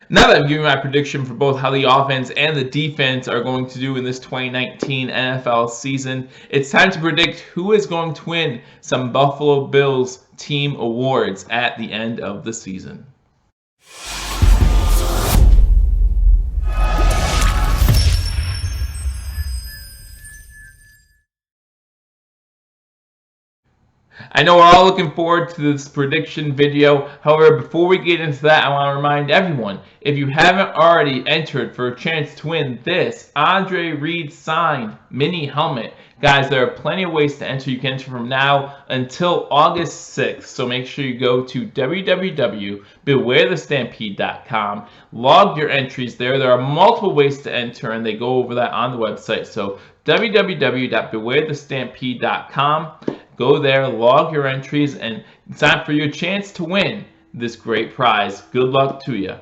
Now that I've given my prediction for both how the offense and the defense are going to do in this 2019 NFL season, it's time to predict who is going to win some Buffalo Bills team awards at the end of the season. I know we're all looking forward to this prediction video. However, before we get into that, I want to remind everyone, if you haven't already entered for a chance to win this Andre Reed signed mini helmet, guys, there are plenty of ways to enter. You can enter from now until August 6th. So make sure you go to www.bewarethestampede.com. Log your entries there. There are multiple ways to enter, and they go over that on the website. So www.bewarethestampede.com. Go there, log your entries, and sign up for your chance to win this great prize. Good luck to you.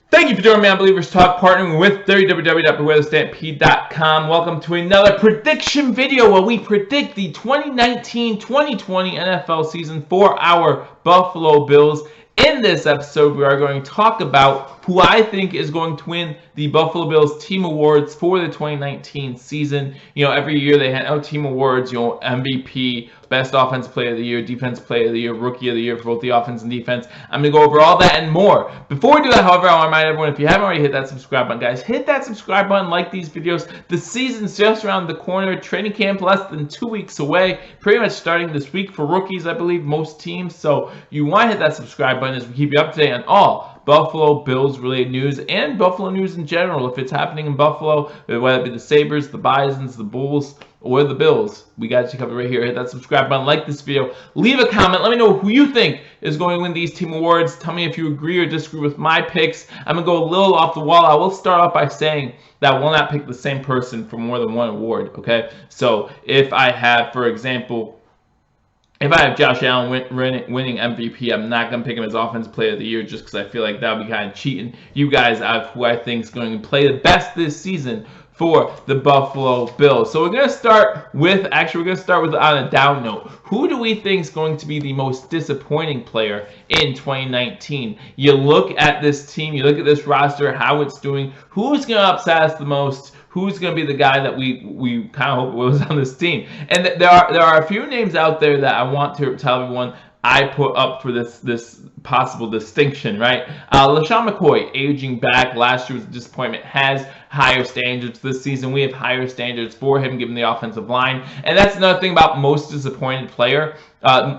Thank you for joining me on Believers Talk, partnering with www.bewarethestampede.com. Welcome to another prediction video where we predict the 2019-2020 NFL season for our Buffalo Bills. In this episode, we are going to talk about who I think is going to win the Buffalo Bills team awards for the 2019 season. You know, every year they hand out team awards, you know, MVP, best offensive player of the year, defense player of the year, rookie of the year for both the offense and defense. I'm going to go over all that and more. Before we do that, however, I want to remind everyone, if you haven't already hit that subscribe button, guys, hit that subscribe button, like these videos. The season's just around the corner. Training camp less than 2 weeks away. Pretty much starting this week for rookies, I believe, most teams. So you want to hit that subscribe button as we keep you up to date on all Buffalo Bills related news and Buffalo news in general. If it's happening in Buffalo, whether it be the Sabres, the Bisons, the Bulls, or the Bills, we got you covered right here. Hit that subscribe button, like this video, leave a comment, let me know who you think is going to win these team awards. Tell me if you agree or disagree with my picks. I'm going to go a little off the wall. I will start off by saying that I will not pick the same person for more than one award, okay? So if I have, for example, if I have Josh Allen winning MVP, I'm not going to pick him as Offensive Player of the Year just because I feel like that would be kind of cheating. You guys have who I think is going to play the best this season for the Buffalo Bills. So we're going to start with, on a down note. Who do we think is going to be the most disappointing player in 2019? You look at this team, you look at this roster, how it's doing, who's going to upset us the most? Who's going to be the guy that we kind of hope was on this team? And there are a few names out there that I want to tell everyone I put up for this possible distinction, right? LaShawn McCoy, aging back, last year was a disappointment, has higher standards this season. We have higher standards for him given the offensive line. And that's another thing about most disappointed player.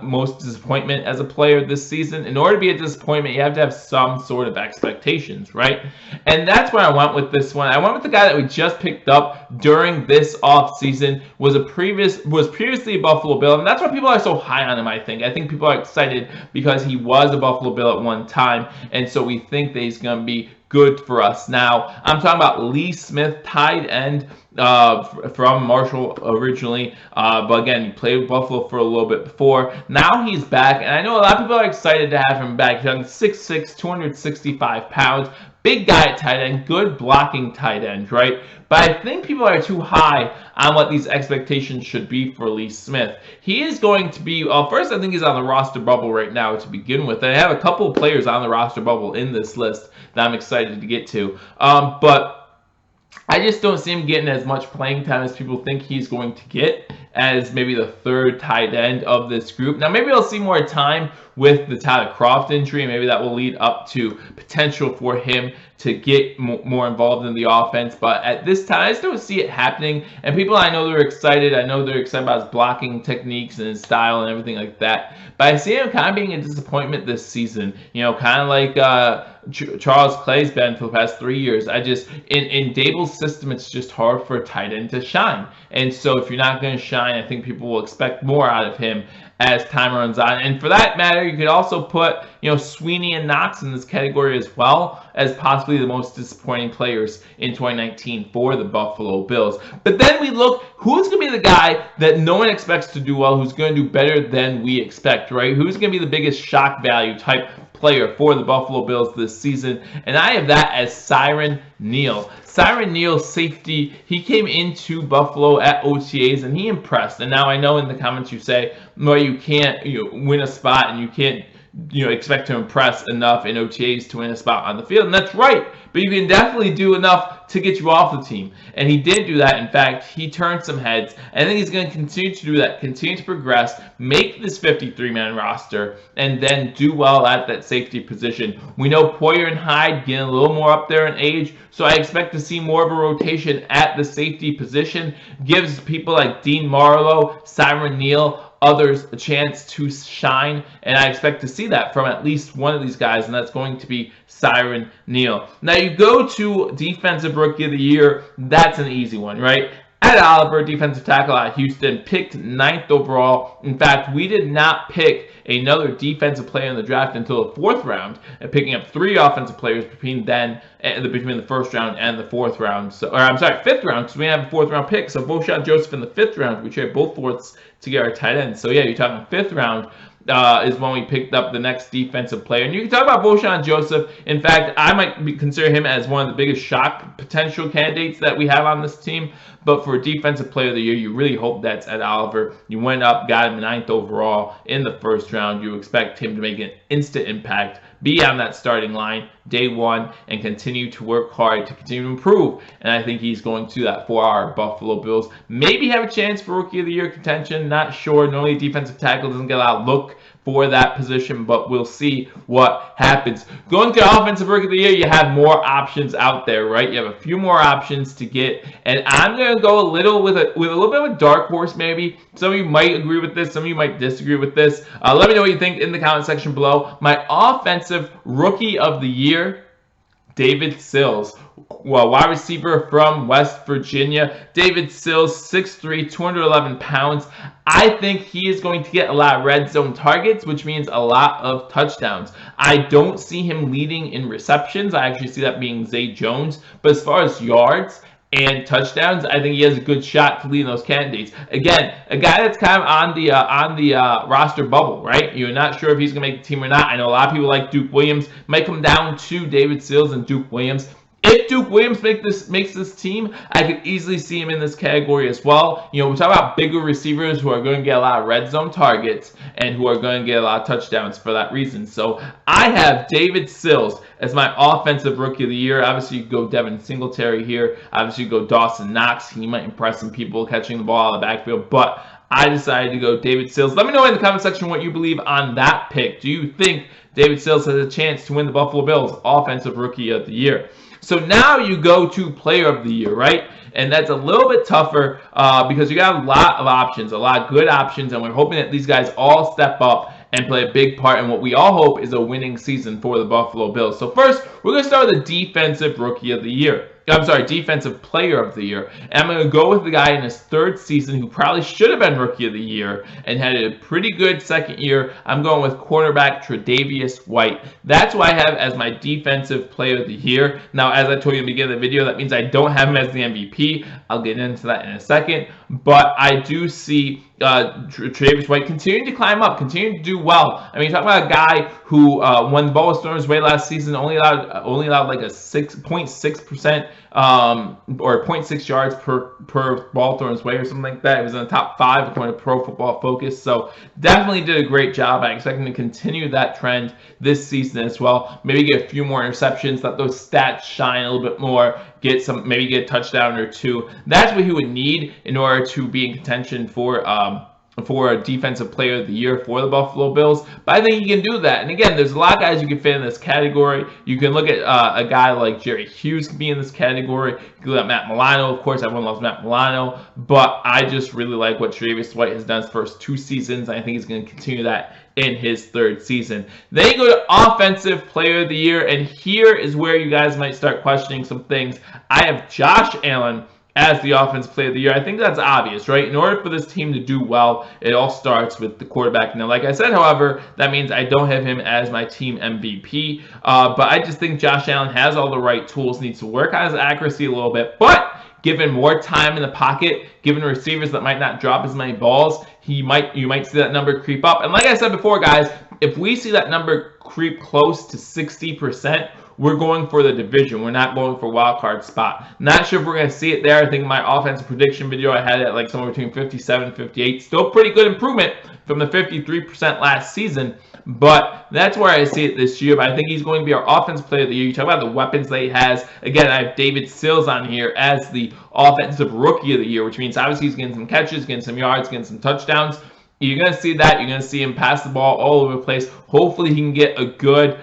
Most disappointment as a player this season. In order to be a disappointment, you have to have some sort of expectations, right? And that's where I went with this one. I went with the guy that we just picked up during this offseason, was previously a Buffalo Bill, and that's why people are so high on him, I think. I think people are excited because he was a Buffalo Bill at one time, and so we think that he's going to be good for us. Now, I'm talking about Lee Smith, tight end from Marshall originally, but again, he played with Buffalo for a little bit before. Now he's back, and I know a lot of people are excited to have him back. He's 6'6", 265 pounds. Big guy at tight end, good blocking tight end, right? But I think people are too high on what these expectations should be for Lee Smith. He is going to be, first I think he's on the roster bubble right now to begin with. And I have a couple of players on the roster bubble in this list that I'm excited to get to. But I just don't see him getting as much playing time as people think he's going to get as maybe the third tight end of this group. Now, maybe I'll see more time with the Tyler Kroft injury. Maybe that will lead up to potential for him to get more involved in the offense. But at this time, I just don't see it happening. And people, I know they're excited. I know they're excited about his blocking techniques and his style and everything like that. But I see him kind of being a disappointment this season. You know, kind of like Charles Clay's been for the past 3 years. In Dable's system, it's just hard for a tight end to shine. And so if you're not going to shine, I think people will expect more out of him as time runs on. And for that matter, you could also put, you know, Sweeney and Knox in this category as well as possibly the most disappointing players in 2019 for the Buffalo Bills. But then we look, who's going to be the guy that no one expects to do well, who's going to do better than we expect, right? Who's going to be the biggest shock value type player for the Buffalo Bills this season? And I have that as Siren Neal. Siren Neal, safety, he came into Buffalo at OTAs and he impressed. And now I know in the comments you say, well, you can't win a spot and you can't expect to impress enough in OTAs to win a spot on the field, and that's right. But you can definitely do enough to get you off the team, and he did do that. In fact, he turned some heads. I think he's going to continue to do that, continue to progress, make this 53-man roster, and then do well at that safety position. We know Poyer and Hyde getting a little more up there in age, so I expect to see more of a rotation at the safety position. Gives people like Dean Marlowe, Siren Neal, others a chance to shine, and I expect to see that from at least one of these guys, and that's going to be Siren Neal. Now you go to Defensive Rookie of the Year. That's an easy one, right? Ed Oliver, defensive tackle at Houston, picked 9th overall. In fact, we did not pick another defensive player in the draft until the 4th round, and picking up 3 offensive players between the 1st round and the 4th round. So, or I'm sorry, 5th round, because we have a 4th round pick. So Voshon Joseph in the 5th round. We trade both 4ths to get our tight end. So yeah, you're talking 5th round. Is when we picked up the next defensive player. And you can talk about Voshon Joseph. In fact, I might consider him as one of the biggest shock potential candidates that we have on this team. But for Defensive Player of the Year, you really hope that's Ed Oliver. You went up, got him 9th overall in the 1st round. You expect him to make an instant impact, be on that starting line day one, and continue to work hard to continue to improve. And I think he's going to do that for our Buffalo Bills. Maybe have a chance for Rookie of the Year contention. Not sure. Normally, defensive tackle doesn't get a lot of look for that position, but we'll see what happens. Going to Offensive Rookie of the Year, you have more options out there, right? You have a few more options to get, and I'm going to go a little with a little bit of a dark horse, maybe. Some of you might agree with this, some of you might disagree with this. Let me know what you think in the comment section below. My Offensive Rookie of the Year, David Sills, wide receiver from West Virginia. David Sills, 6'3", 211 pounds. I think he is going to get a lot of red zone targets, which means a lot of touchdowns. I don't see him leading in receptions. I actually see that being Zay Jones. But as far as yards and touchdowns, I think he has a good shot to lead those candidates. Again, a guy that's kind of on the roster bubble, right? You're not sure if he's going to make the team or not. I know a lot of people like Duke Williams. Might come down to David Sills and Duke Williams. If Duke Williams makes this team, I could easily see him in this category as well. We talk about bigger receivers who are going to get a lot of red zone targets and who are going to get a lot of touchdowns for that reason. So I have David Sills as my Offensive Rookie of the Year. Obviously, you go Devin Singletary here. Obviously, you go Dawson Knox. He might impress some people catching the ball out of the backfield, but I decided to go David Sills. Let me know in the comment section what you believe on that pick. Do you think David Sills has a chance to win the Buffalo Bills Offensive Rookie of the Year? So now you go to Player of the Year, right? And that's a little bit tougher because you got a lot of options, a lot of good options, and we're hoping that these guys all step up and play a big part in what we all hope is a winning season for the Buffalo Bills. So first, we're going to start with the Defensive Rookie of the Year. I'm sorry, Defensive Player of the Year. And I'm going to go with the guy in his 3rd season who probably should have been Rookie of the Year and had a pretty good 2nd year. I'm going with cornerback Tre'Davious White. That's who I have as my Defensive Player of the Year. Now, as I told you in the beginning of the video, that means I don't have him as the MVP. I'll get into that in a second. But I do see Tre'Davious White continuing to climb up, continuing to do well. I mean, you're talking about a guy who, when the ball was thrown his way last season, only allowed like a 6.6% or 0.6 yards per ball thrown his way or something like that. It was in the top 5 according to Pro Football Focus. So definitely did a great job. I expect him to continue that trend this season as well. Maybe get a few more interceptions, let those stats shine a little bit more. Maybe get a touchdown or 2. That's what he would need in order to be in contention for a Defensive Player of the Year for the Buffalo Bills. But I think he can do that. And again, there's a lot of guys you can fit in this category. You can look at a guy like Jerry Hughes can be in this category. You can look at Matt Milano. Of course, everyone loves Matt Milano. But I just really like what Tre'Davious White has done his first 2 seasons. I think he's going to continue that in his 3rd season. Then you go to Offensive Player of the Year, and here is where you guys might start questioning some things. I have Josh Allen as the Offensive Player of the Year. I think that's obvious, right? In order for this team to do well, it all starts with the quarterback. Now, like I said, however, that means I don't have him as my team MVP, but I just think Josh Allen has all the right tools, needs to work on his accuracy a little bit, but given more time in the pocket, given receivers that might not drop as many balls, you might see that number creep up. And like I said before, guys, if we see that number creep close to 60%, we're going for the division. We're not going for wild card spot. Not sure if we're going to see it there. I think my offensive prediction video, I had it like somewhere between 57 and 58. Still pretty good improvement from the 53% last season. But that's where I see it this year. But I think he's going to be our offensive player of the year. You talk about the weapons that he has. Again, I have David Sills on here as the offensive rookie of the year, which means obviously he's getting some catches, getting some yards, getting some touchdowns. You're going to see that. You're going to see him pass the ball all over the place. Hopefully he can get a good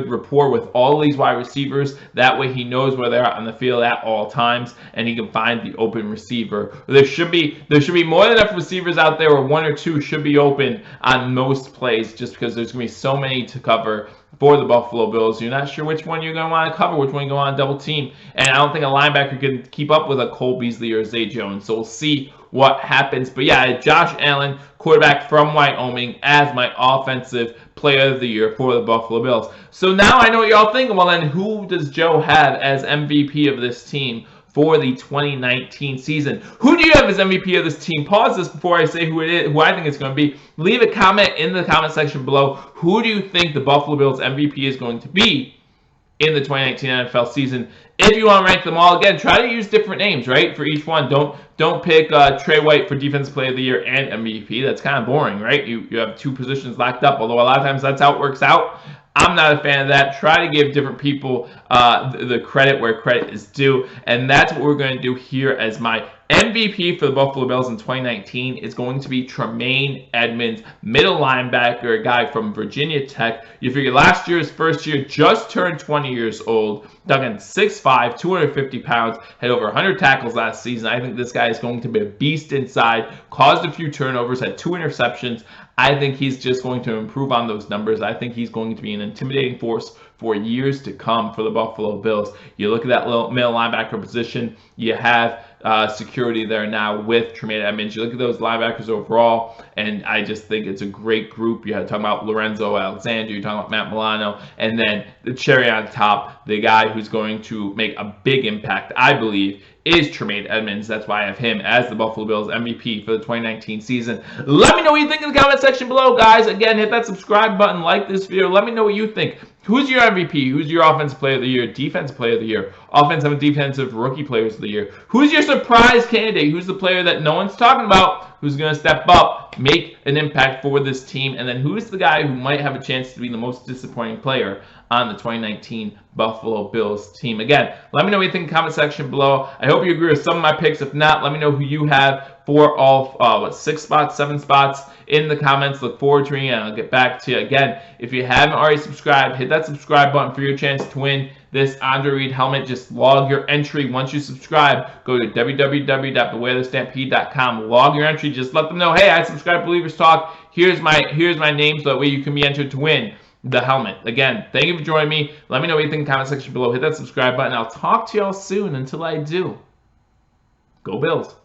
rapport with all of these wide receivers. That way he knows where they're at on the field at all times, and he can find the open receiver. There should be more than enough receivers out there, or one or two should be open on most plays, just because there's going to be so many to cover for the Buffalo Bills. You're not sure which one you're going to want to cover, which one you're going to want to double team. And I don't think a linebacker can keep up with a Cole Beasley or Zay Jones. So we'll see what happens. But yeah, Josh Allen, quarterback from Wyoming, as my offensive player of the year for the Buffalo Bills. So now I know what y'all thinking. Well, then who does Joe have as MVP of this team for the 2019 season? Who do you have as MVP of this team? Pause this before I say who it is, who I think it's going to be. Leave a comment in the comment section below. Who do you think the Buffalo Bills MVP is going to be in the 2019 NFL season? If you want to rank them all, again, try to use different names, right, for each one. Don't pick Trey White for Defensive Player of the Year and MVP. That's kind of boring, right? You have two positions locked up, although a lot of times that's how it works out. I'm not a fan of that. Try to give different people the credit where credit is due, and that's what we're going to do here as my MVP for the Buffalo Bills in 2019 is going to be Tremaine Edmunds, middle linebacker, a guy from Virginia Tech. You figure last year, his first year, just turned 20 years old, dug in 6'5", 250 pounds, had over 100 tackles last season. I think this guy is going to be a beast inside, caused a few turnovers, had 2 interceptions. I think he's just going to improve on those numbers. I think he's going to be an intimidating force for years to come for the Buffalo Bills. You look at that little middle linebacker position, you have security there now with Tremaine Edmunds. You look at those linebackers overall, and I just think it's a great group. You're talking about Lorenzo Alexander, you're talking about Matt Milano, and then the cherry on top, the guy who's going to make a big impact, I believe, is Tremaine Edmunds. That's why I have him as the Buffalo Bills MVP for the 2019 season. Let me know what you think in the comment section below, guys. Again, hit that subscribe button, like this video. Let me know what you think. Who's your MVP? Who's your offensive player of the year, defensive player of the year, offensive and defensive rookie players of the year? Who's your surprise candidate? Who's the player that no one's talking about, who's going to step up, make an impact for this team? And then who's the guy who might have a chance to be the most disappointing player on the 2019 Buffalo Bills team? Again, let me know what you think in the comment section below. I hope you agree with some of my picks. If not, let me know who you have for all 6 spots, 7 spots in the comments. Look forward to reading, and I'll get back to you. Again, if you haven't already subscribed, hit that subscribe button for your chance to win this Andre Reed helmet. Just log your entry once you subscribe. Go to www.bewarethestampede.com. Log your entry. Just let them know, hey, I subscribe to Believers Talk. Here's my name, so that way you can be entered to win the helmet. Again, thank you for joining me. Let me know what you think in the comment section below. Hit that subscribe button. I'll talk to y'all soon. Until I do, go Bills.